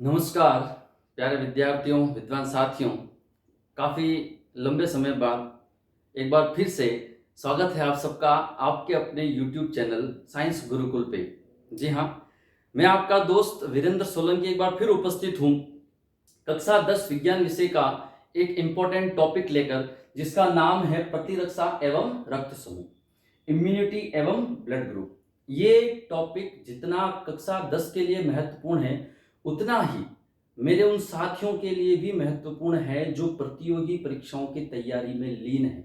नमस्कार प्यारे विद्यार्थियों, विद्वान साथियों। काफ़ी लंबे समय बाद एक बार फिर से स्वागत है आप सबका आपके अपने YouTube चैनल साइंस गुरुकुल पे। जी हाँ, मैं आपका दोस्त वीरेंद्र सोलंकी एक बार फिर उपस्थित हूँ कक्षा 10 विज्ञान विषय का एक इम्पोर्टेंट टॉपिक लेकर, जिसका नाम है प्रतिरक्षा एवं रक्त समूह, इम्यूनिटी एवं ब्लड ग्रुप। ये टॉपिक जितना कक्षा 10 के लिए महत्वपूर्ण है, उतना ही मेरे उन साथियों के लिए भी महत्वपूर्ण है जो प्रतियोगी परीक्षाओं की तैयारी में लीन है।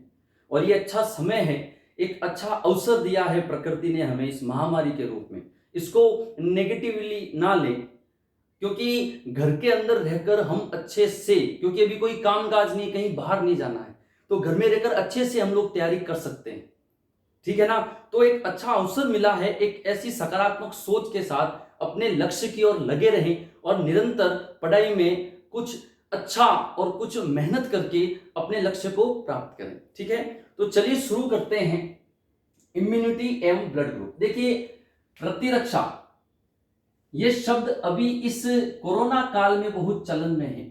और ये अच्छा समय है, एक अच्छा अवसर दिया है प्रकृति ने हमें इस महामारी के रूप में। इसको नेगेटिवली ना लें, क्योंकि घर के अंदर रहकर हम अच्छे से, क्योंकि अभी कोई कामकाज नहीं, कहीं बाहर नहीं जाना है, तो घर में रहकर अच्छे से हम लोग तैयारी कर सकते हैं। ठीक है ना। तो एक अच्छा अवसर मिला है, एक ऐसी सकारात्मक सोच के साथ अपने लक्ष्य की ओर लगे रहें और निरंतर पढ़ाई में कुछ अच्छा और कुछ मेहनत करके अपने लक्ष्य को प्राप्त करें। ठीक है, तो चलिए शुरू करते हैं। इम्यूनिटी एवं ब्लड ग्रुप। देखिए, प्रतिरक्षा ये शब्द अभी इस कोरोना काल में बहुत चलन में है।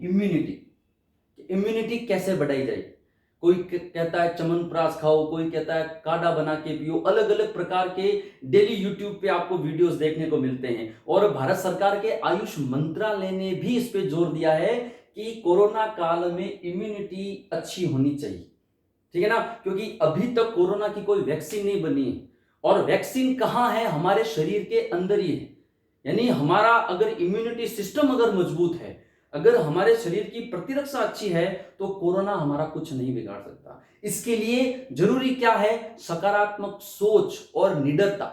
इम्यूनिटी कैसे बढ़ाई जाए, कोई कहता है च्यवनप्राश खाओ, कोई कहता है काढ़ा बना के पियो। अलग अलग प्रकार के डेली यूट्यूब पे आपको वीडियोस देखने को मिलते हैं। और भारत सरकार के आयुष मंत्रालय ने भी इस पे जोर दिया है कि कोरोना काल में इम्यूनिटी अच्छी होनी चाहिए। ठीक है ना, क्योंकि अभी तक कोरोना की कोई वैक्सीन नहीं बनी है। और वैक्सीन कहाँ है? हमारे शरीर के अंदर ही है। यानी हमारा अगर इम्यूनिटी सिस्टम अगर मजबूत है, अगर हमारे शरीर की प्रतिरक्षा अच्छी है, तो कोरोना हमारा कुछ नहीं बिगाड़ सकता। इसके लिए जरूरी क्या है? सकारात्मक सोच और निडरता।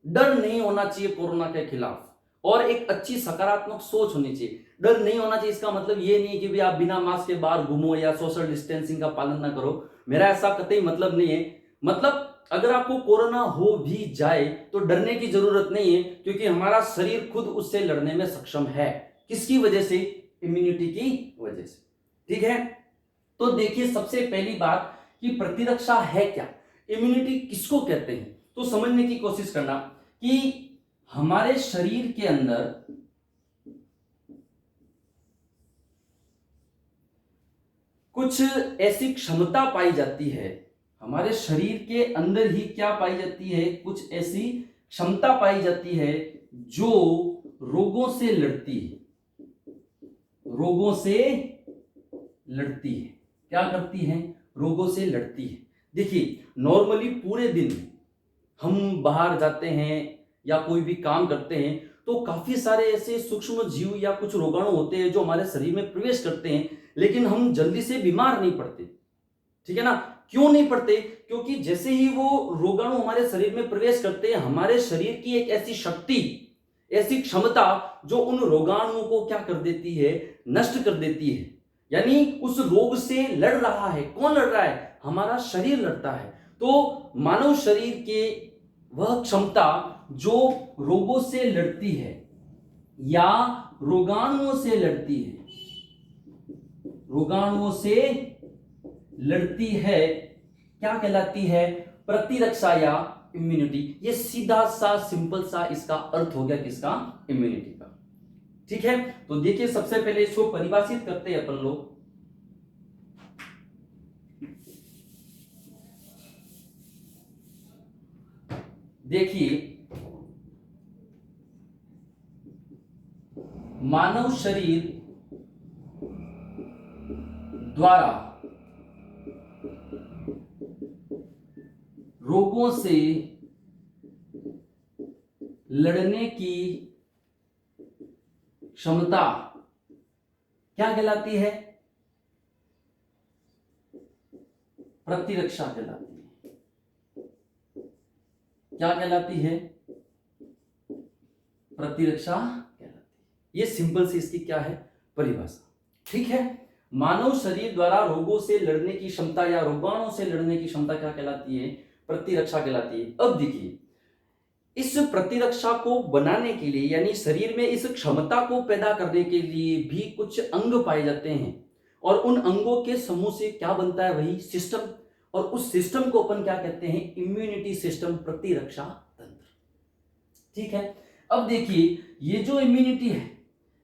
डर नहीं होना चाहिए कोरोना के खिलाफ, और एक अच्छी सकारात्मक सोच होनी चाहिए। डर नहीं होना चाहिए इसका मतलब ये नहीं है कि भी आप बिना मास्क के बाहर घूमो या सोशल डिस्टेंसिंग का पालन ना करो। मेरा ऐसा कतई मतलब नहीं है। मतलब अगर आपको कोरोना हो भी जाए तो डरने की जरूरत नहीं है, क्योंकि हमारा शरीर खुद उससे लड़ने में सक्षम है। किसकी वजह से? इम्यूनिटी की वजह से। ठीक है, तो देखिए सबसे पहली बात कि प्रतिरक्षा है क्या, इम्यूनिटी किसको कहते हैं, तो समझने की कोशिश करना कि हमारे शरीर के अंदर कुछ ऐसी क्षमता पाई जाती है। हमारे शरीर के अंदर ही क्या पाई जाती है? कुछ ऐसी क्षमता पाई जाती है जो रोगों से लड़ती है। रोगों से लड़ती है। क्या करती है? रोगों से लड़ती है। देखिए, नॉर्मली पूरे दिन हम बाहर जाते हैं या कोई भी काम करते हैं, तो काफी सारे ऐसे सूक्ष्म जीव या कुछ रोगाणु होते हैं जो हमारे शरीर में प्रवेश करते हैं, लेकिन हम जल्दी से बीमार नहीं पड़ते। ठीक है ना। क्यों नहीं पड़ते? क्योंकि जैसे ही वो रोगाणु हमारे शरीर में प्रवेश करते हैं, हमारे शरीर की एक ऐसी शक्ति, ऐसी क्षमता जो उन रोगाणुओं को क्या कर देती है? नष्ट कर देती है। यानी उस रोग से लड़ रहा है। कौन लड़ रहा है? हमारा शरीर लड़ता है। तो मानव शरीर के वह क्षमता जो रोगों से लड़ती है या रोगाणुओं से लड़ती है, रोगाणुओं से लड़ती है, क्या कहलाती है? प्रतिरक्षा या इम्यूनिटी। ये सीधा सा सिंपल सा इसका अर्थ हो गया किसका? इम्यूनिटी का। ठीक है, तो देखिए सबसे पहले इसको परिभाषित करते हैं अपन लोग। देखिए, मानव शरीर द्वारा रोगों से लड़ने की क्षमता क्या कहलाती है? प्रतिरक्षा कहलाती है। क्या कहलाती है? प्रतिरक्षा कहलाती है। ये सिंपल सी इसकी क्या है? परिभाषा। ठीक है, मानव शरीर द्वारा रोगों से लड़ने की क्षमता या रोगाणुओं से लड़ने की क्षमता क्या कहलाती है? प्रतिरक्षा कहलाती है। अब देखिए, इस प्रतिरक्षा को बनाने के लिए, यानी शरीर में इस क्षमता को पैदा करने के लिए भी कुछ अंग पाए जाते हैं, और उन अंगों के समूह से क्या बनता है? वही सिस्टम। और उस सिस्टम को अपन क्या कहते हैं? इम्यूनिटी सिस्टम, प्रतिरक्षा तंत्र। ठीक है, अब देखिए, ये जो इम्यूनिटी है,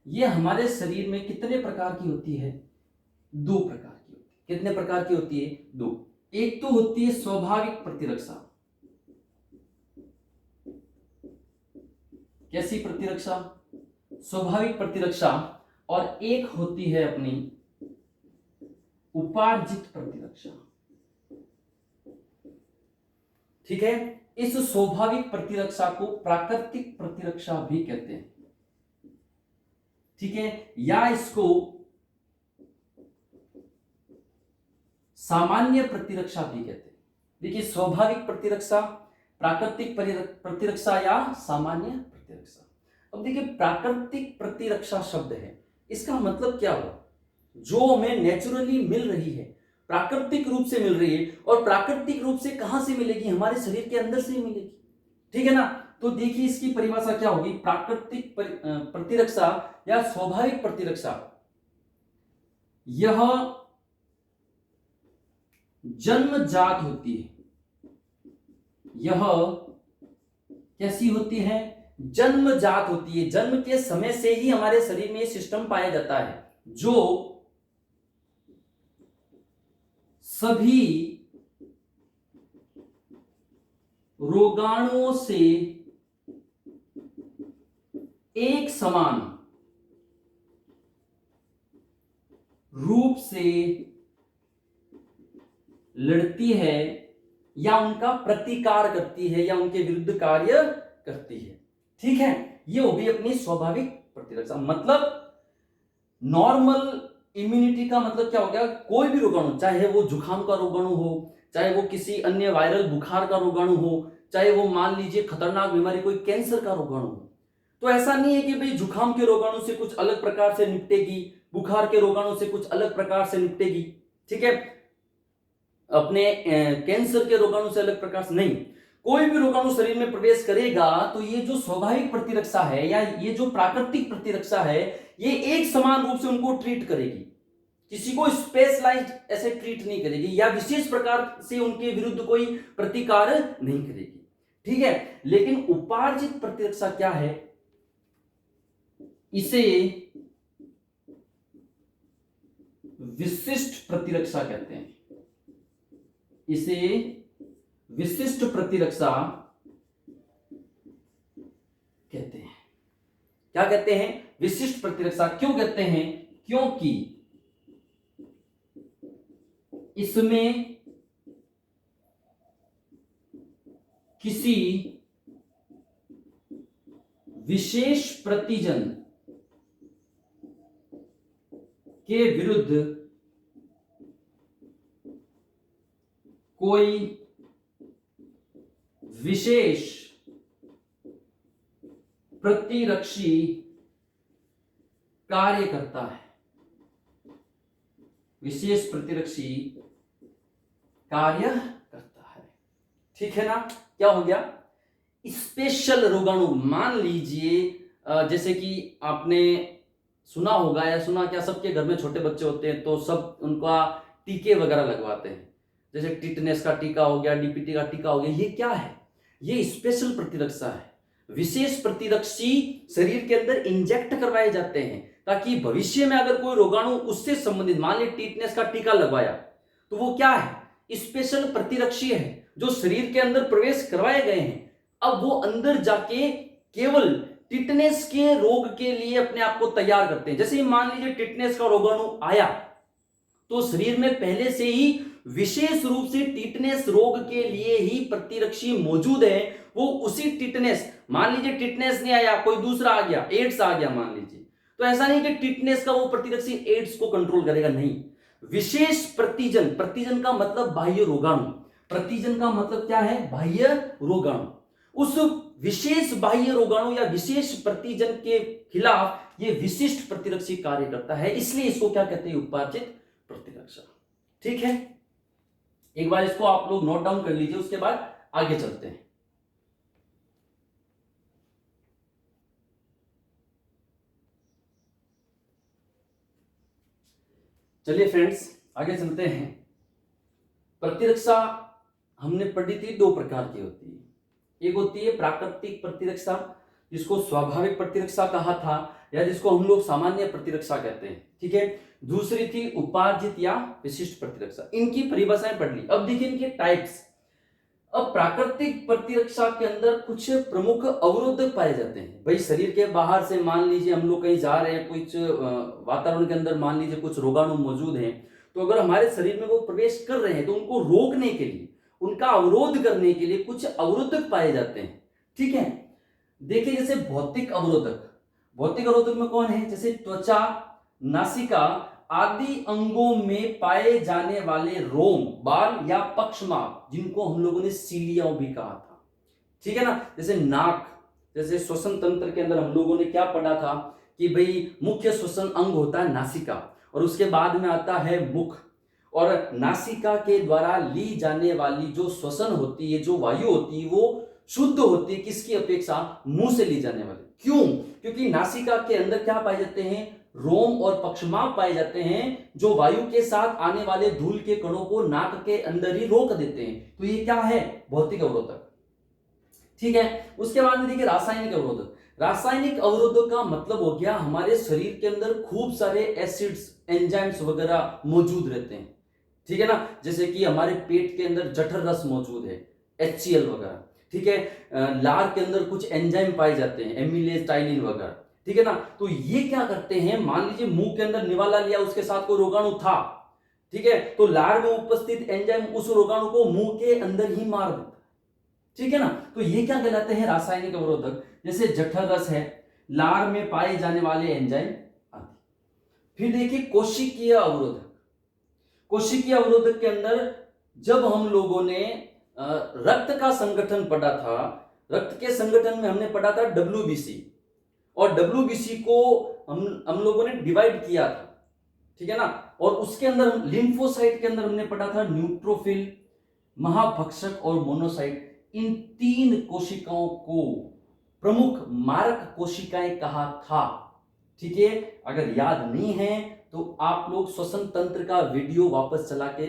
ये हमारे शरीर में कितने प्रकार की होती है? 2 प्रकार की होती है। कितने प्रकार की होती है? 2। एक तो होती है स्वाभाविक प्रतिरक्षा। कैसी प्रतिरक्षा? स्वाभाविक प्रतिरक्षा। और एक होती है अपनी उपार्जित प्रतिरक्षा। ठीक है, इस स्वाभाविक प्रतिरक्षा को प्राकृतिक प्रतिरक्षा भी कहते हैं। ठीक है, या इसको सामान्य प्रतिरक्षा भी कहते हैं। देखिए, स्वाभाविक प्रतिरक्षा, प्राकृतिक प्रतिरक्षा या सामान्य प्रतिरक्षा। अब देखिए, प्राकृतिक प्रतिरक्षा शब्द है, इसका मतलब क्या हुआ? जो हमें नेचुरली मिल रही है, प्राकृतिक रूप से मिल रही है। और प्राकृतिक रूप से कहां से मिलेगी? हमारे शरीर के अंदर से ही मिलेगी। ठीक है ना? तो देखिए, इसकी परिभाषा क्या होगी? प्राकृतिक प्रतिरक्षा या स्वाभाविक प्रतिरक्षा, यह जन्मजात होती है। यह कैसी होती है? जन्मजात होती है। जन्म के समय से ही हमारे शरीर में सिस्टम पाया जाता है, जो सभी रोगाणुओं से एक समान रूप से लड़ती है या उनका प्रतिकार करती है या उनके विरुद्ध कार्य करती है। ठीक है, ये हो गई अपनी स्वाभाविक प्रतिरक्षा। मतलब नॉर्मल इम्यूनिटी का मतलब क्या हो गया? कोई भी रोगाणु, चाहे वो जुकाम का रोगाणु हो, चाहे वो किसी अन्य वायरल बुखार का रोगाणु हो, चाहे वो मान लीजिए खतरनाक बीमारी कोई कैंसर का रोगाणु हो, तो ऐसा नहीं है कि भाई जुकाम के रोगाणु से कुछ अलग प्रकार से निपटेगी, बुखार के रोगाणु से कुछ अलग प्रकार से निपटेगी। ठीक है, अपने कैंसर के रोगाणु से अलग प्रकार से नहीं। कोई भी रोगाणु शरीर में प्रवेश करेगा तो ये जो स्वाभाविक प्रतिरक्षा है या ये जो प्राकृतिक प्रतिरक्षा है, ये एक समान रूप से उनको ट्रीट करेगी। किसी को स्पेशलाइज्ड ऐसे ट्रीट नहीं करेगी या विशेष प्रकार से उनके विरुद्ध कोई प्रतिकार नहीं करेगी। ठीक है, लेकिन उपार्जित प्रतिरक्षा क्या है? इसे विशिष्ट प्रतिरक्षा कहते हैं। इसे विशिष्ट प्रतिरक्षा कहते हैं। क्या कहते हैं? विशिष्ट प्रतिरक्षा। क्यों कहते हैं? क्योंकि इसमें किसी विशेष प्रतिजन के विरुद्ध कोई विशेष प्रतिरक्षी कार्य करता है। विशेष प्रतिरक्षी कार्य करता है। ठीक है ना? क्या हो गया? स्पेशल रोगाणु। मान लीजिए जैसे कि आपने सुना होगा या सुना क्या, सबके घर में छोटे बच्चे होते हैं तो सब उनका टीके वगैरह लगवाते हैं। जैसे टिटनेस का टीका हो गया, डीपीटी का टीका हो गया। ये क्या है? ये स्पेशल प्रतिरक्षा है। विशेष प्रतिरक्षी शरीर के अंदर इंजेक्ट करवाए जाते हैं ताकि भविष्य में अगर कोई रोगाणु उससे संबंधित, मान लीजिए टिटनेस का टीका लगवाया, तो वो क्या है? स्पेशल प्रतिरक्षी है जो शरीर के अंदर प्रवेश करवाए गए हैं। अब वो अंदर जाके केवल टिटनेस के रोग के लिए अपने आप को तैयार करते हैं। जैसे ही मान लीजिए टिटनेस का रोगाणु आया तो शरीर में पहले से ही विशेष रूप से टिटनेस रोग के लिए ही प्रतिरक्षी मौजूद है। वो उसी टिटनेस, मान लीजिए टिटनेस नहीं आया, कोई दूसरा आ गया, एड्स आ गया मान लीजिए, तो ऐसा नहीं कि टिटनेस का वो प्रतिरक्षी एड्स को कंट्रोल करेगा, नहीं। विशेष प्रतिजन, प्रतिजन का मतलब बाह्य रोगाणु, प्रतिजन का मतलब क्या है? बाह्य रोगाणु। उस विशेष बाह्य रोगाणु या विशेष प्रतिजन के खिलाफ ये विशिष्ट प्रतिरक्षी कार्य करता है, इसलिए इसको क्या कहते हैं? उपार्जित प्रतिरक्षा। ठीक है, एक बार इसको आप लोग नोट डाउन कर लीजिए, उसके बाद आगे चलते हैं। चलिए फ्रेंड्स, आगे चलते हैं। प्रतिरक्षा हमने पढ़ी थी 2 प्रकार की होती है। एक होती है प्राकृतिक प्रतिरक्षा जिसको स्वाभाविक प्रतिरक्षा कहा था, या जिसको हम लोग सामान्य प्रतिरक्षा कहते हैं, ठीक है। दूसरी थी उपार्जित या विशिष्ट प्रतिरक्षा। इनकी परिभाषाएं पढ़ ली। अब देखिए इनके टाइप्स। अब प्राकृतिक प्रतिरक्षा के अंदर कुछ प्रमुख अवरोधक पाए जाते हैं। भाई शरीर के बाहर से मान लीजिए हम लोग कहीं जा रहे हैं, कुछ वातावरण के अंदर मान लीजिए कुछ रोगाणु मौजूद हैं, तो अगर हमारे शरीर में वो प्रवेश कर रहे हैं तो उनको रोकने के लिए, उनका अवरोध करने के लिए कुछ अवरोधक पाए जाते हैं, ठीक है। देखिए जैसे भौतिक अवरोधक, भौतिक अवरोधक में कौन है, जैसे त्वचा, नासिका आदि अंगों में पाए जाने वाले रोम, बाल या पक्षमाप, जिनको हम लोगों ने सीलिया भी कहा था, ठीक है ना। जैसे नाक, जैसे श्वसन तंत्र के अंदर हम लोगों ने क्या पढ़ा था कि भाई मुख्य श्वसन अंग होता है नासिका, और उसके बाद में आता है मुख। और नासिका के द्वारा ली जाने वाली जो श्वसन होती है, जो वायु होती है, वो शुद्ध होती है किसकी अपेक्षा, मुंह से ली जाने वाली। क्यों? क्योंकि नासिका के अंदर क्या पाए जाते हैं, रोम और पक्षमाप पाए जाते हैं, जो वायु के साथ आने वाले धूल के कणों को नाक के अंदर ही रोक देते हैं। तो ये क्या है, भौतिक अवरोधक, ठीक है। उसके बाद में देखिए रासायनिक अवरोधक। रासायनिक अवरोधक का मतलब हो गया हमारे शरीर के अंदर खूब सारे एसिड्स, एंजाइम्स वगैरह मौजूद रहते हैं, ठीक है ना। जैसे कि हमारे पेट के अंदर जठर रस मौजूद है, HCl वगैरह, ठीक है। लार के अंदर कुछ एंजाइम पाए जाते हैं, एमिलेज, टाइलिन वगैरह, ठीक है ना। तो ये क्या करते हैं, मान लीजिए मुंह के अंदर निवाला लिया, उसके साथ कोई रोगाणु था, ठीक है, तो लार में उपस्थित एंजाइम उस रोगाणु को मुंह के अंदर ही मार देता है, ठीक है ना। तो ये क्या कहलाते हैं, रासायनिक अवरोधक। जैसे जठर रस है, लार में पाए जाने वाले एंजाइम आदि। फिर देखिए कोशिकीय अवरोधक। कोशिकीय अवरोधक के अंदर जब हम लोगों ने रक्त का संगठन पढ़ा था, रक्त के संगठन में हमने पढ़ा था WBC, और WBC को हम लोगों ने डिवाइड किया था, ठीक है ना। और उसके अंदर लिम्फोसाइट के अंदर हमने पढ़ा था न्यूट्रोफिल, महाभक्षक और मोनोसाइट। इन 3 कोशिकाओं को प्रमुख मारक कोशिकाएं कहा था, ठीक है। अगर याद नहीं है तो आप लोग श्वसन तंत्र का वीडियो वापस चला के,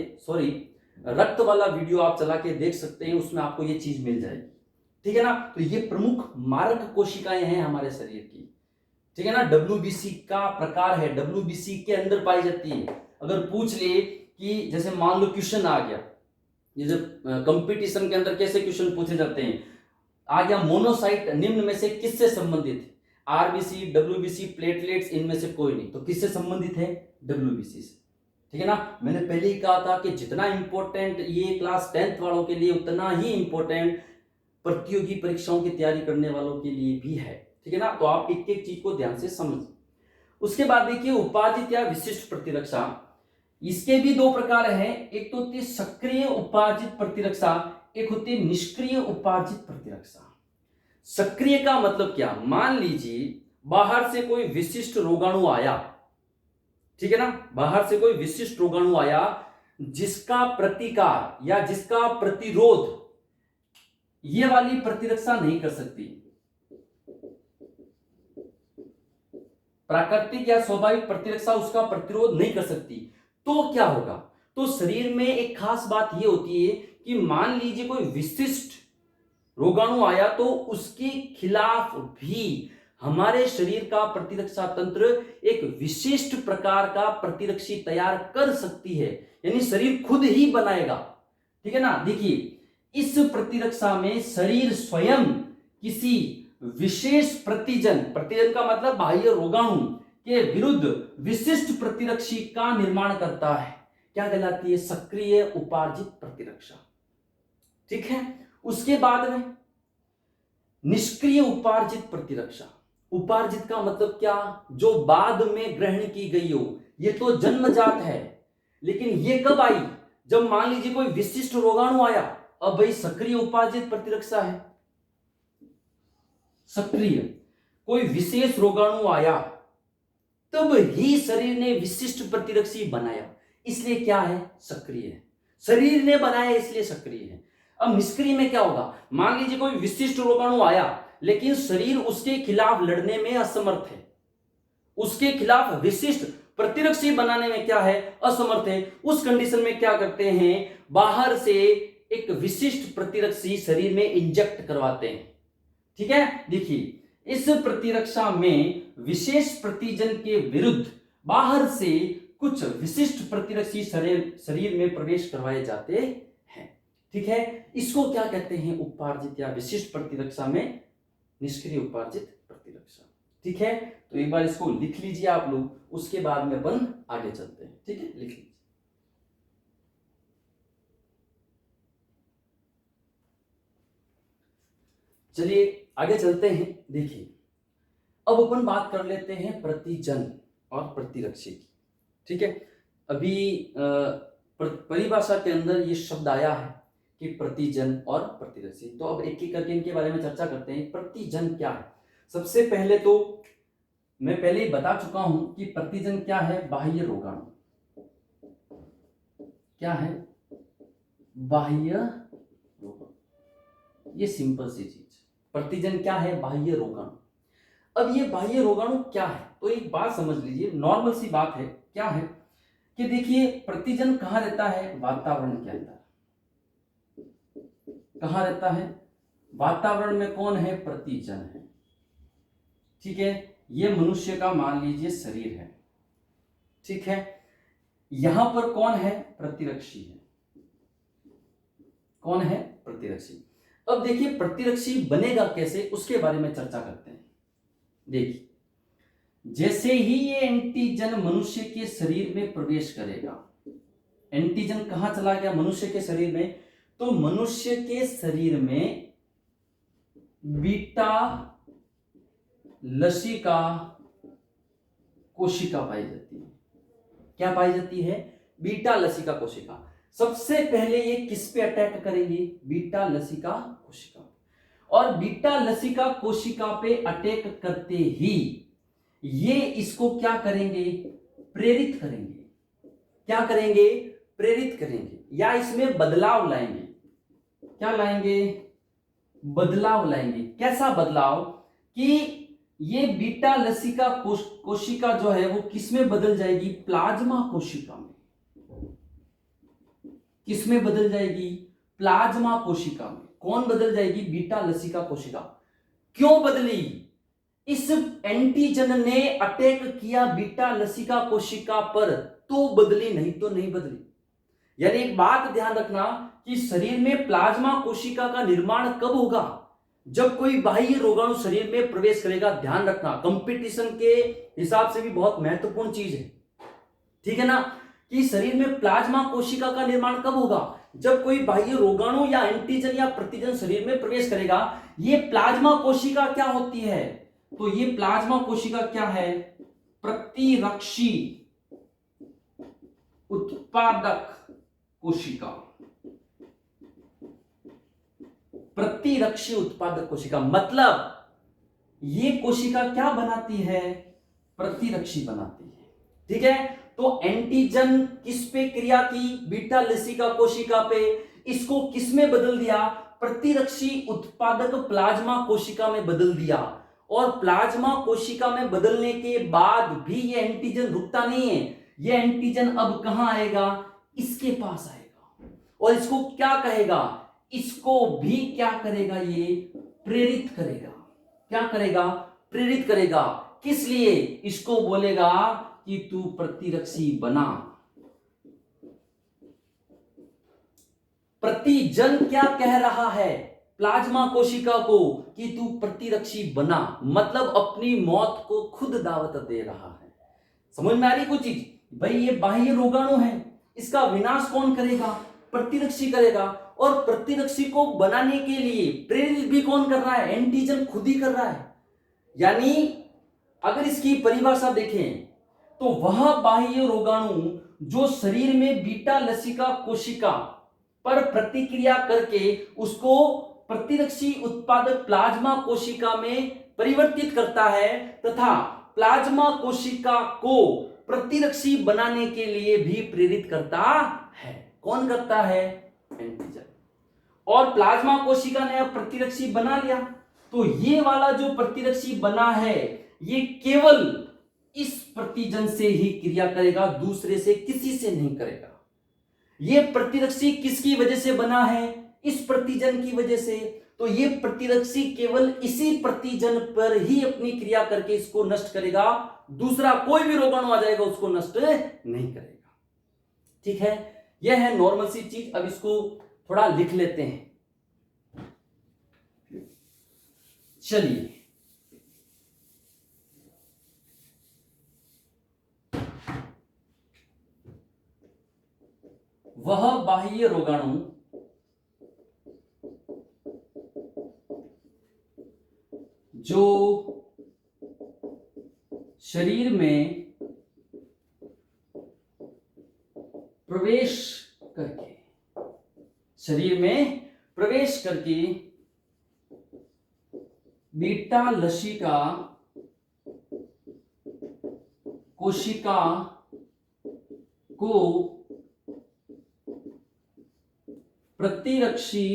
रक्त वाला वीडियो आप चला के देख सकते हैं, उसमें आपको ये चीज मिल जाएगी, ठीक है ना। तो ये प्रमुख मारक कोशिकाएं हैं हमारे शरीर की, ठीक है ना। WBC का प्रकार है, WBC के अंदर पाई जाती है। अगर पूछ ले कि जैसे मान लो क्वेश्चन आ गया, ये जो कंपटीशन के अंदर कैसे क्वेश्चन पूछे जाते हैं, आ गया मोनोसाइट निम्न में से किससे संबंधित है, RBC, WBC, प्लेटलेट्स, इनमें से कोई नहीं, तो किससे संबंधित है, WBC से, ठीक है ना। मैंने पहले ही कहा था कि जितना इंपॉर्टेंट ये क्लास 10th वालों के लिए, उतना ही इंपॉर्टेंट प्रतियोगी परीक्षाओं की तैयारी करने वालों के लिए भी है, ठीक है ना। तो आप एक एक चीज को ध्यान से समझिए। उसके बाद देखिए उपार्जित या विशिष्ट प्रतिरक्षा। इसके भी 2 प्रकार हैं, एक तो होती है सक्रिय उपार्जित प्रतिरक्षा, एक होती है निष्क्रिय उपार्जित प्रतिरक्षा। सक्रिय का मतलब क्या, मान लीजिए बाहर से कोई विशिष्ट रोगाणु आया, ठीक है ना, बाहर से कोई विशिष्ट रोगाणु आया जिसका प्रतिकार या जिसका प्रतिरोध ये वाली प्रतिरक्षा नहीं कर सकती, प्राकृतिक या स्वाभाविक प्रतिरक्षा उसका प्रतिरोध नहीं कर सकती, तो क्या होगा, तो शरीर में एक खास बात यह होती है कि मान लीजिए कोई विशिष्ट रोगाणु आया तो उसके खिलाफ भी हमारे शरीर का प्रतिरक्षा तंत्र एक विशिष्ट प्रकार का प्रतिरक्षी तैयार कर सकती है, यानी शरीर खुद ही बनाएगा, ठीक है ना। देखिए इस प्रतिरक्षा में शरीर स्वयं किसी विशेष प्रतिजन, प्रतिजन का मतलब बाह्य रोगाणु के विरुद्ध विशिष्ट प्रतिरक्षी का निर्माण करता है, क्या कहलाती है, सक्रिय उपार्जित प्रतिरक्षा, ठीक है। उसके बाद में निष्क्रिय उपार्जित प्रतिरक्षा। उपार्जित का मतलब क्या, जो बाद में ग्रहण की गई हो, ये तो जन्मजात है, लेकिन ये कब आई, जब मान लीजिए कोई विशिष्ट रोगाणु आया, अब भाई सक्रिय उपार्जित प्रतिरक्षा है। सक्रिय कोई विशेष रोगाणु आया तब ही शरीर ने विशिष्ट प्रतिरक्षी बनाया, इसलिए क्या है, सक्रिय है, शरीर ने बनाया इसलिए सक्रिय है। अब निष्क्रिय में क्या होगा, मान लीजिए कोई विशिष्ट रोगाणु आया लेकिन शरीर उसके खिलाफ लड़ने में असमर्थ है, उसके खिलाफ विशिष्ट प्रतिरक्षी बनाने में क्या है, असमर्थ है। उस कंडीशन में क्या करते हैं, बाहर से एक विशिष्ट प्रतिरक्षी शरीर में इंजेक्ट करवाते हैं, ठीक है। देखिए इस प्रतिरक्षा में विशेष प्रतिजन के विरुद्ध बाहर से कुछ विशिष्ट प्रतिरक्षी शरीर में प्रवेश करवाए जाते हैं। ठीक है, इसको क्या कहते हैं? उपार्जित या विशिष्ट प्रतिरक्षा में निष्क्रिय उपार्जित प्रतिरक्षा। ठीक है, तो एक बार इसको लिख लीजिए आप लोग, उसके बाद में अपन आगे चलते हैं। ठीक है, लिख लीजिए। चलिए आगे चलते हैं। देखिए, अब अपन बात कर लेते हैं प्रतिजन और प्रतिरक्षी की। ठीक है, अभी परिभाषा के अंदर ये शब्द आया है कि प्रतिजन और प्रतिरक्षी। तो अब एक एक करके इनके बारे में चर्चा करते हैं। प्रतिजन क्या है? सबसे पहले तो मैं पहले ही बता चुका हूं कि प्रतिजन क्या है? बाह्य रोगाणु। क्या है? बाह्य रोगाणु। ये सिंपल सी चीज। प्रतिजन क्या है? बाह्य रोगाणु। अब ये बाह्य रोगाणु क्या है? तो एक बात समझ लीजिए, नॉर्मल सी बात है। क्या है कि देखिए, प्रतिजन कहां रहता है? वातावरण के अंदर। कहां रहता है? वातावरण में कौन है? प्रतिजन है। ठीक है, ये मनुष्य का मान लीजिए शरीर है। ठीक है, यहां पर कौन है? प्रतिरक्षी है। कौन है? प्रतिरक्षी। अब देखिए, प्रतिरक्षी बनेगा कैसे, उसके बारे में चर्चा करते हैं। देखिए, जैसे ही ये एंटीजन मनुष्य के शरीर में प्रवेश करेगा, एंटीजन कहां चला गया? मनुष्य के शरीर में। तो मनुष्य के शरीर में बीटा लसिका कोशिका पाई जाती है। क्या पाई जाती है? बीटा लसिका कोशिका। सबसे पहले ये किस पे अटैक करेंगे? बीटा लसिका कोशिका। और बीटा लसिका कोशिका पे अटैक करते ही ये इसको क्या करेंगे? प्रेरित करेंगे। क्या करेंगे? प्रेरित करेंगे, या इसमें बदलाव लाएंगे। क्या लाएंगे? बदलाव लाएंगे। कैसा बदलाव? कि ये बीटा लसिका कोशिका जो है वो किसमें बदल जाएगी? प्लाज्मा कोशिका में। किसमें बदल जाएगी? प्लाज्मा कोशिका में। कौन बदल जाएगी? बीटा लसिका कोशिका। क्यों बदली? इस एंटीजन ने अटैक किया बीटा लसिका कोशिका पर, तो बदली, नहीं तो नहीं बदली। यानी एक बात ध्यान रखना कि शरीर में प्लाज्मा कोशिका का निर्माण कब होगा? जब कोई बाह्य रोगाणु शरीर में प्रवेश करेगा। ध्यान रखना, कंपटीशन के हिसाब से भी बहुत महत्वपूर्ण चीज है। ठीक है ना, कि शरीर में प्लाज्मा कोशिका का निर्माण कब होगा? जब कोई बाह्य रोगाणु या एंटीजन या प्रतिजन शरीर में प्रवेश करेगा। ये प्लाज्मा कोशिका क्या होती है? तो ये प्लाज्मा कोशिका क्या है? प्रतिरक्षी उत्पादक कोशिका। प्रतिरक्षी उत्पादक कोशिका मतलब ये कोशिका क्या बनाती है? प्रतिरक्षी बनाती है। ठीक है, तो एंटीजन किस पे क्रिया की? बीटा लसिका कोशिका पे। इसको किस में बदल दिया? प्रतिरक्षी उत्पादक प्लाज्मा कोशिका में बदल दिया। और प्लाज्मा कोशिका में बदलने के बाद भी ये एंटीजन रुकता नहीं है। ये एंटीजन अब कहां आएगा? इसके पास आएगा। और इसको क्या कहेगा? इसको भी क्या करेगा? ये प्रेरित करेगा। क्या करेगा? प्रेरित करेगा। किस लिए? इसको बोलेगा कि तू प्रतिरक्षी बना। प्रतिजन क्या कह रहा है प्लाज्मा कोशिका को? कि तू प्रतिरक्षी बना, मतलब अपनी मौत को खुद दावत दे रहा है। समझ में आ रही कुछ चीज? भाई ये बाह्य रोगाणु है, इसका विनाश कौन करेगा? प्रतिरक्षी करेगा। और प्रतिरक्षी को बनाने के लिए प्रेरित भी कौन कर रहा है? एंटीजन खुद ही कर रहा है। यानी अगर इसकी परिभाषा देखें तो वह बाह्य रोगाणु जो शरीर में बीटा लसिका कोशिका पर प्रतिक्रिया करके उसको प्रतिरक्षी उत्पादक प्लाज्मा कोशिका में परिवर्तित करता है तथा प्लाज्मा कोशिका को प्रतिरक्षी बनाने के लिए भी प्रेरित करता है। कौन करता है? एंटीजन। और प्लाज्मा कोशिका ने अब प्रतिरक्षी बना लिया, तो ये वाला जो प्रतिरक्षी बना है ये केवल इस प्रतिजन से ही क्रिया करेगा, दूसरे से किसी से नहीं करेगा। ये प्रतिरक्षी किसकी वजह से बना है? इस प्रतिजन की वजह से। तो ये प्रतिरक्षी केवल इसी प्रतिजन पर ही अपनी क्रिया करके इसको नष्ट करेगा, दूसरा कोई भी रोगाणु आ जाएगा उसको नष्ट नहीं करेगा। ठीक है, यह है नॉर्मल सी चीज। अब इसको थोड़ा लिख लेते हैं। चलिए, वह बाह्य रोगाणु जो शरीर में प्रवेश करके बीटा लसिका कोशिका को प्रतिरक्षी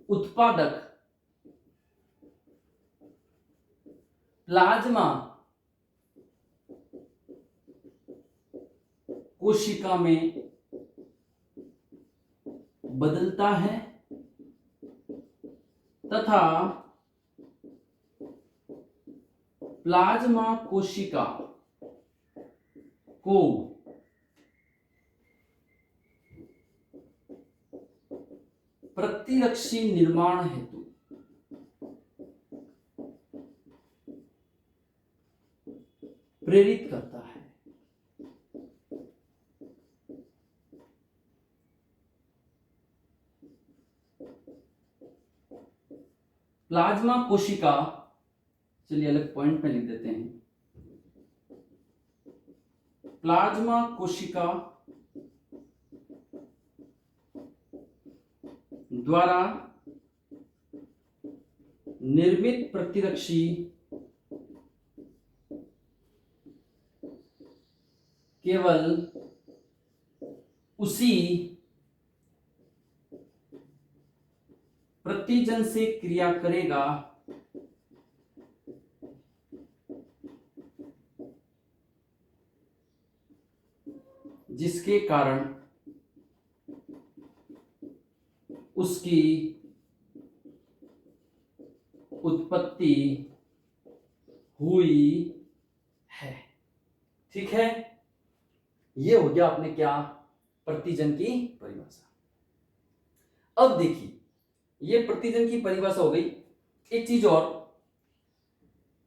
उत्पादक प्लाज्मा कोशिका में बदलता है तथा प्लाज्मा कोशिका को प्रतिरक्षी निर्माण हेतु प्रेरित करता है। प्लाज्मा कोशिका, चलिए अलग पॉइंट में लिख देते हैं। प्लाज्मा कोशिका द्वारा निर्मित प्रतिरक्षी केवल उसी प्रतिजन से क्रिया करेगा जिसके कारण उसकी उत्पत्ति हुई है। ठीक है, ये हो गया आपने क्या, प्रतिजन की परिभाषा। अब देखिए, ये प्रतिजन की परिभाषा हो गई। एक चीज और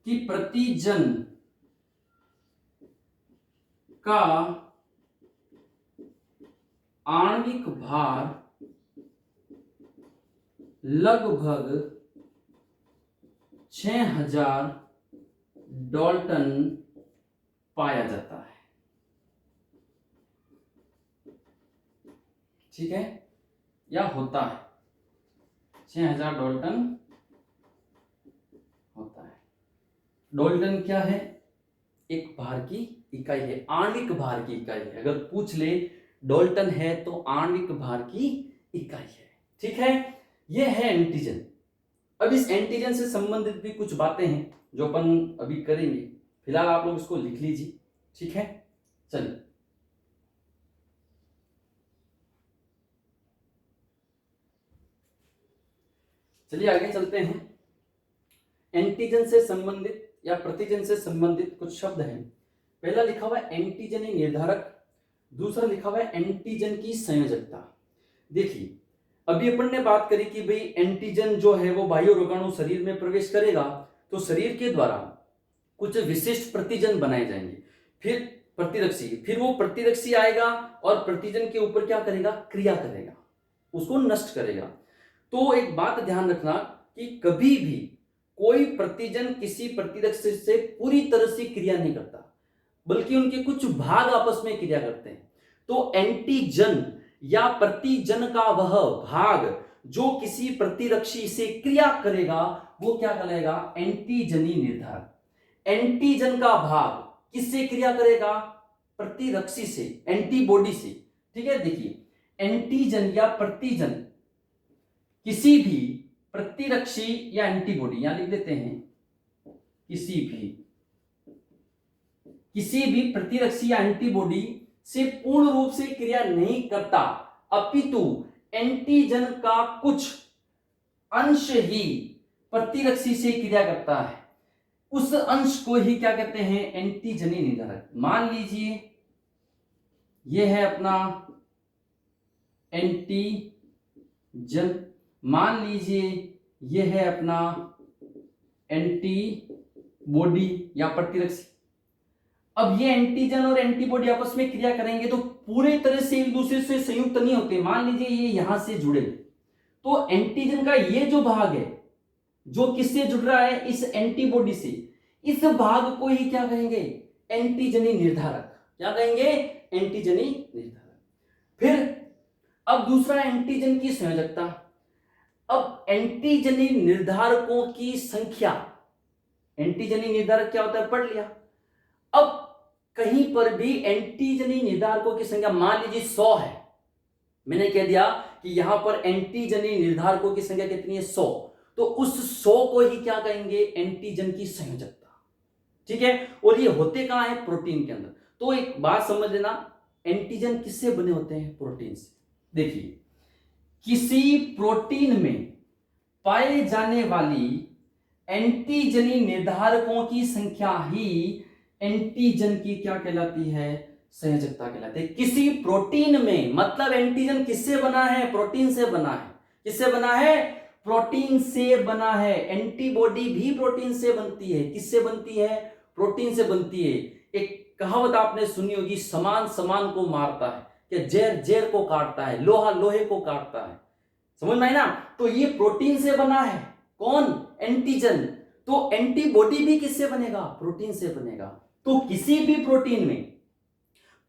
कि प्रतिजन का आणविक भार लगभग 6000 डाल्टन पाया जाता है। ठीक है, या होता है, 6000 डाल्टन होता है। डाल्टन क्या है? एक भार की इकाई है, आणविक भार की इकाई है। अगर पूछ ले डाल्टन है तो आणविक भार की इकाई है। ठीक है, यह है एंटीजन। अब इस एंटीजन से संबंधित भी कुछ बातें हैं जो अपन अभी करेंगे। फिलहाल आप लोग इसको लिख लीजिए। ठीक है, चलिए आगे चलते हैं। एंटीजन से संबंधित या प्रतिजन से संबंधित कुछ शब्द हैं। पहला लिखा हुआ है एंटीजन निर्धारक, दूसरा लिखा हुआ है एंटीजन की संयोजकता। देखिए, अभी अपन ने बात करी कि भाई एंटीजन जो है वो बाह्य रोगाणु शरीर में प्रवेश करेगा तो शरीर के द्वारा कुछ विशिष्ट प्रतिजन बनाए जाएंगे, फिर प्रतिरक्षी, फिर वो प्रतिरक्षी आएगा और प्रतिजन के ऊपर क्या करेगा, क्रिया करेगा, उसको नष्ट करेगा। तो एक बात ध्यान रखना कि कभी भी कोई प्रतिजन किसी प्रतिरक्षी से पूरी तरह से क्रिया नहीं करता, बल्कि उनके कुछ भाग आपस में क्रिया करते हैं। तो एंटीजन या प्रतिजन का वह भाग जो किसी प्रतिरक्षी से क्रिया करेगा वो क्या कहलाएगा, एंटीजनी निर्धारक। एंटीजन का भाग किससे क्रिया करेगा, प्रतिरक्षी से, एंटीबॉडी से। ठीक है, देखिए एंटीजन या प्रतिजन किसी भी प्रतिरक्षी या एंटीबॉडी, यहां लिख देते हैं, किसी भी प्रतिरक्षी या एंटीबॉडी से पूर्ण रूप से क्रिया नहीं करता, अपितु एंटीजन का कुछ अंश ही प्रतिरक्षी से क्रिया करता है, उस अंश को ही क्या कहते हैं, एंटीजनी निर्धारक। मान लीजिए यह है अपना एंटीजन, मान लीजिए यह है अपना एंटीबॉडी या प्रतिरक्षी। अब ये एंटीजन और एंटीबॉडी आपस में क्रिया करेंगे तो पूरे तरह से एक दूसरे से संयुक्त नहीं होते। मान लीजिए ये यहां से जुड़े, तो एंटीजन का ये जो भाग है जो किससे जुड़ रहा है, इस एंटीबॉडी से, इस भाग को ही क्या कहेंगे, एंटीजनी निर्धारक। क्या कहेंगे, एंटीजनी निर्धारक। फिर अब दूसरा एंटीजन की संयोजकता। अब एंटीजनी निर्धारकों की संख्या, एंटीजनी निर्धारक क्या होता है पढ़ लिया। अब कहीं पर भी एंटीजनी निर्धारकों की संख्या मान लीजिए 100 है, मैंने कह दिया कि यहां पर एंटीजनी निर्धारकों की संख्या कितनी है, 100, तो उस 100 को ही क्या कहेंगे, एंटीजन की संयोजकता। ठीक है, और ये होते कहां है, प्रोटीन के अंदर। तो एक बात समझ लेना, एंटीजन किससे बने होते हैं, प्रोटीन से। देखिए, किसी प्रोटीन में पाए जाने वाली एंटीजनी निर्धारकों की संख्या ही एंटीजन की क्या कहलाती है, संयोजकता कहलाती है। किसी प्रोटीन में, मतलब एंटीजन किससे बना है, प्रोटीन से बना है। किससे बना है, प्रोटीन से बना है। एंटीबॉडी भी प्रोटीन से बनती है। किससे बनती है, प्रोटीन से बनती है। एक कहावत आपने सुनी होगी, समान समान को मारता है, कि जहर जहर को काटता है, लोहा लोहे को काटता है। समझ में आई ना। तो ये प्रोटीन से बना है, कौन, एंटीजन। तो एंटीबॉडी भी किससे बनेगा, प्रोटीन से बनेगा। तो किसी भी प्रोटीन में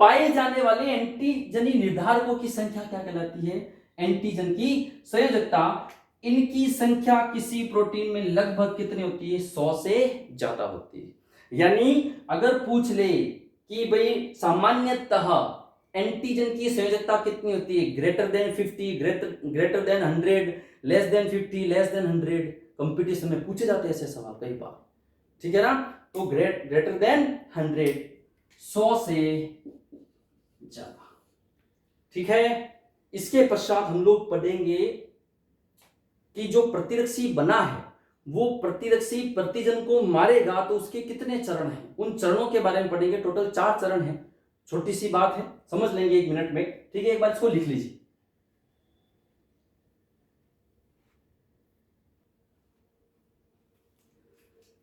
पाए जाने वाले एंटीजनी निर्धारकों की संख्या क्या कहलाती है, एंटीजन की संयोजकता। इनकी संख्या किसी प्रोटीन में लगभग कितनी होती है, 100 से ज्यादा होती है। यानी अगर पूछ ले कि भाई सामान्यतः एंटीजन की संयोजकता कितनी होती है, greater than 50, greater than 100, less than 50, less than 100, competition में पूछे जाते हैं ऐसे सवाल कई बार। ठीक है ना। तो ग्रेटर देन 100, 100 से ज्यादा। ठीक है, इसके पश्चात हम लोग पढ़ेंगे कि जो प्रतिरक्षी बना है वो प्रतिरक्षी प्रतिजन को मारेगा तो उसके कितने चरण हैं, उन चरणों के बारे में पढ़ेंगे। टोटल 4 चरण हैं। छोटी सी बात है, समझ लेंगे 1 मिनट में। ठीक है, एक बार इसको लिख लीजिए।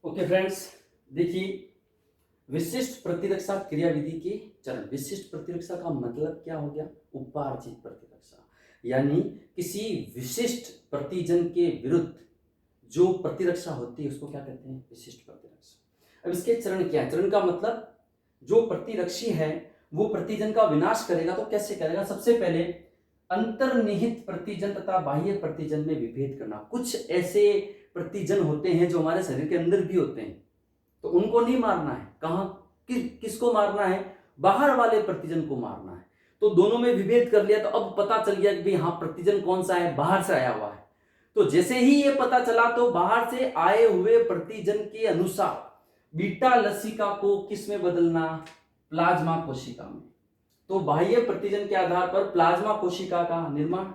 ओके फ्रेंड्स, देखिए, विशिष्ट प्रतिरक्षा क्रियाविधि के चरण। विशिष्ट प्रतिरक्षा का मतलब क्या हो गया, उपार्जित प्रतिरक्षा, यानी किसी विशिष्ट प्रतिजन के विरुद्ध जो प्रतिरक्षा होती है उसको क्या कहते हैं, विशिष्ट प्रतिरक्षा। अब इसके चरण क्या है, चरण का मतलब जो प्रतिरक्षी है वो प्रतिजन का विनाश करेगा। तो कैसे करेगा, सबसे पहले अंतर्निहित प्रतिजन तथा बाह्य प्रतिजन में विभेद करना। कुछ ऐसे प्रतिजन होते हैं जो हमारे शरीर के अंदर भी होते हैं, तो उनको नहीं मारना है। कहां, किसको मारना है, बाहर वाले प्रतिजन को मारना है। तो दोनों में विभेद कर लिया, तो अब पता चल गया कि भाई हाँ प्रतिजन कौन सा है, बाहर से आया हुआ है। तो जैसे ही ये पता चला तो बाहर से आए हुए प्रतिजन के अनुसार बीटा लसिका को किस में बदलना, प्लाज्मा कोशिका में। तो बाह्य प्रतिजन के आधार पर प्लाज्मा कोशिका का निर्माण।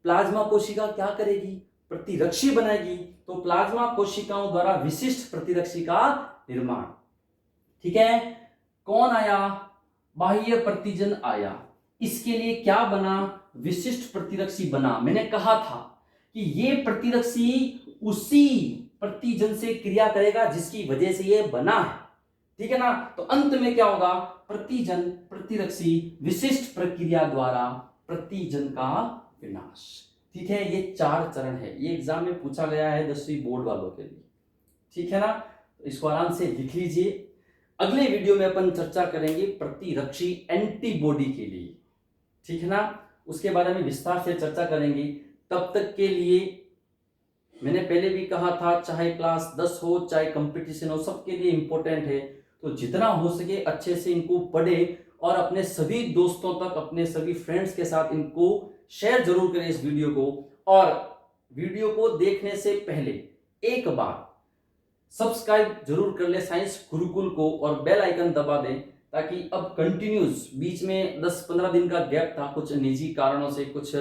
प्लाज्मा कोशिका क्या करेगी, प्रतिरक्षी बनाएगी। तो प्लाज्मा कोशिकाओं द्वारा विशिष्ट प्रतिरक्षी का निर्माण। ठीक है, कौन आया, बाह्य प्रतिजन आया। इसके लिए क्या बना, विशिष्ट प्रतिरक्षी बना। मैंने कहा था कि ये प्रतिरक्षी उसी प्रतिजन से क्रिया करेगा जिसकी वजह से ये बना है। ठीक है ना। तो अंत में क्या होगा, प्रतिजन प्रतिरक्षी विशिष्ट प्रक्रिया द्वारा प्रतिजन का विनाश। ठीक है, ये 4 चरण है। ये एग्जाम में पूछा गया है 10वीं बोर्ड वालों के लिए। ठीक है ना, इसको आराम से लिख लीजिए। अगले वीडियो में अपन चर्चा करेंगे प्रतिरक्षी एंटीबॉडी के लिए। ठीक है ना, उसके बारे में विस्तार से चर्चा करेंगे। तब तक के लिए मैंने पहले भी कहा था, चाहे क्लास 10 हो चाहे कंपटीशन हो, सबके लिए इंपॉर्टेंट है। तो जितना हो सके अच्छे से इनको पढ़े और अपने सभी दोस्तों तक, अपने सभी फ्रेंड्स के साथ इनको शेयर जरूर करें इस वीडियो को। और वीडियो को देखने से पहले एक बार सब्सक्राइब जरूर कर ले साइंस गुरुकुल को और बेल आइकन दबा दें, ताकि अब कंटिन्यूस, बीच में 10-15 दिन का गैप था कुछ निजी कारणों से, कुछ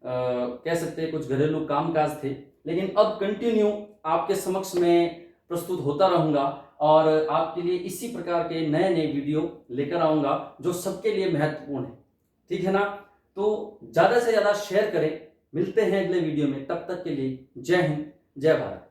कह सकते हैं कुछ घरेलू कामकाज थे, लेकिन अब कंटिन्यू आपके समक्ष में प्रस्तुत होता रहूंगा और आपके लिए इसी प्रकार के नए नए वीडियो लेकर आऊंगा जो सबके लिए महत्वपूर्ण है। ठीक है ना? तो ज़्यादा से ज़्यादा शेयर करें। मिलते हैं अगले वीडियो में, तब तक के लिए जय हिंद, जय भारत।